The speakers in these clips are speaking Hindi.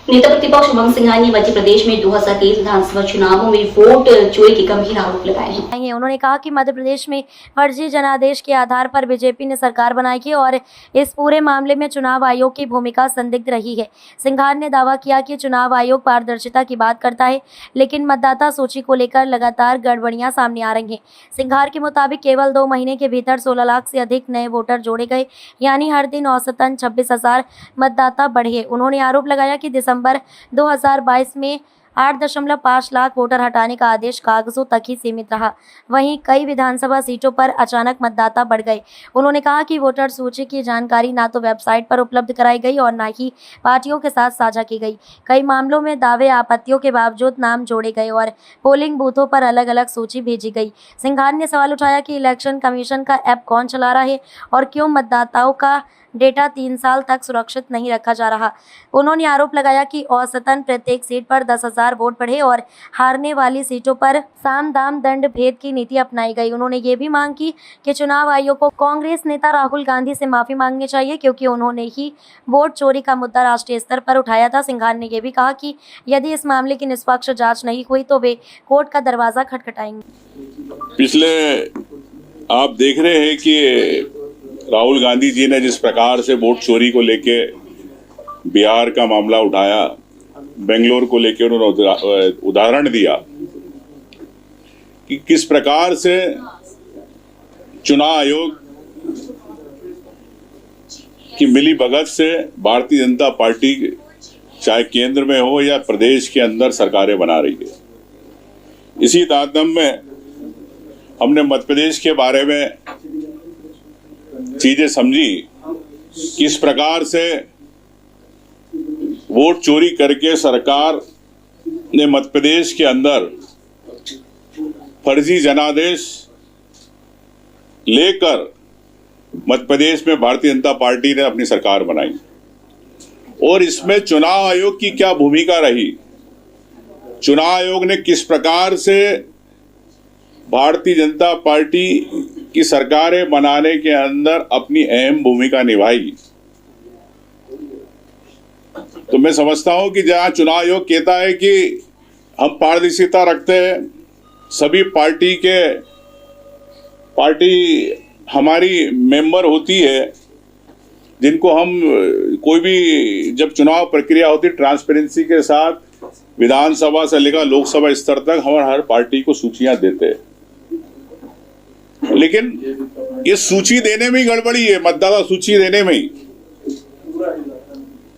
नेता प्रतिपक्ष उमंग सिंघानी ने मध्य प्रदेश में 2023 विधानसभा चुनावों में वोट चोरी के गंभीर आरोप लगाए हैं। उन्होंने कहा कि मध्य प्रदेश में फर्जी जनादेश के आधार पर बीजेपी ने सरकार बनाई थी और इस पूरे मामले में चुनाव आयोग की भूमिका संदिग्ध रही है। सिंघार ने दावा किया कि चुनाव आयोग पारदर्शिता की बात करता है, लेकिन मतदाता सूची को लेकर लगातार गड़बड़ियां सामने आ रही हैं। सिंघार के मुताबिक केवल 2 महीने के भीतर 16 लाख से अधिक नए वोटर जोड़े गए, यानी हर दिन औसतन 26,000 मतदाता बढ़े। उन्होंने आरोप लगाया कि दिसंबर 2022 में 8.5 लाख वोटर हटाने का आदेश कागजों तक ही सीमित रहा। वहीं कई विधानसभा सीटों पर अचानक मतदाता बढ़ गए। उन्होंने कहा कि वोटर सूची की जानकारी ना तो वेबसाइट पर उपलब्ध कराई गई और ना ही पार्टियों के साथ साझा की गई। कई मामलों में दावे आपत्तियों के बावजूद नाम जोड़े गए और पोलिंग बूथों पर अलग अलग सूची भेजी गई। सिंघार ने सवाल उठाया कि इलेक्शन कमीशन का ऐप कौन चला रहा है और क्यों मतदाताओं का डेटा 3 साल तक सुरक्षित नहीं रखा जा रहा। उन्होंने आरोप लगाया कि औसतन प्रत्येक सीट पर 10,000 वोट बढ़े और हारने वाली सीटों पर साम दाम दंड भेद की नीति अपनाई गई। उन्होंने ये भी मांग की कि चुनाव आयोग को कांग्रेस नेता राहुल गांधी से माफी मांगनी चाहिए, क्योंकि उन्होंने ही वोट चोरी का मुद्दा राष्ट्रीय स्तर पर उठाया था। सिंघार ने यह भी कहा कि यदि इस मामले की निष्पक्ष जाँच नहीं हुई तो वे कोर्ट का दरवाजा खटखटाएंगे। पिछले आप देख रहे हैं कि राहुल गांधी जी ने जिस प्रकार से वोट चोरी को लेके बिहार का मामला उठाया, बेंगलोर को लेके उन्होंने उदाहरण दिया कि किस प्रकार से चुनाव आयोग की मिलीभगत से भारतीय जनता पार्टी चाहे केंद्र में हो या प्रदेश के अंदर सरकारें बना रही है। इसी तारतम्य में हमने मध्य प्रदेश के बारे में चीजें समझी, किस प्रकार से वोट चोरी करके सरकार ने मध्य प्रदेश के अंदर फर्जी जनादेश लेकर मध्य प्रदेश में भारतीय जनता पार्टी ने अपनी सरकार बनाई और इसमें चुनाव आयोग की क्या भूमिका रही। चुनाव आयोग ने किस प्रकार से भारतीय जनता पार्टी की सरकारें बनाने के अंदर अपनी अहम भूमिका निभाई। तो मैं समझता हूं कि जहां चुनाव आयोग कहता है कि हम पारदर्शिता रखते हैं, सभी पार्टी हमारी मेंबर होती है, जिनको हम कोई भी जब चुनाव प्रक्रिया होती है ट्रांसपेरेंसी के साथ विधानसभा से लेकर लोकसभा स्तर तक हम हर पार्टी को सूचियां देते हैं। लेकिन ये सूची देने में ही गड़बड़ी है, मतदाता सूची देने में ही।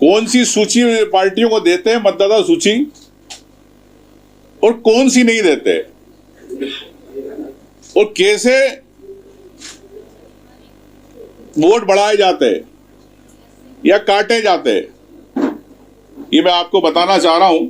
कौन सी सूची पार्टियों को देते हैं मतदाता सूची और कौन सी नहीं देते, और कैसे वोट बढ़ाए जाते या काटे जाते, ये मैं आपको बताना चाह रहा हूं।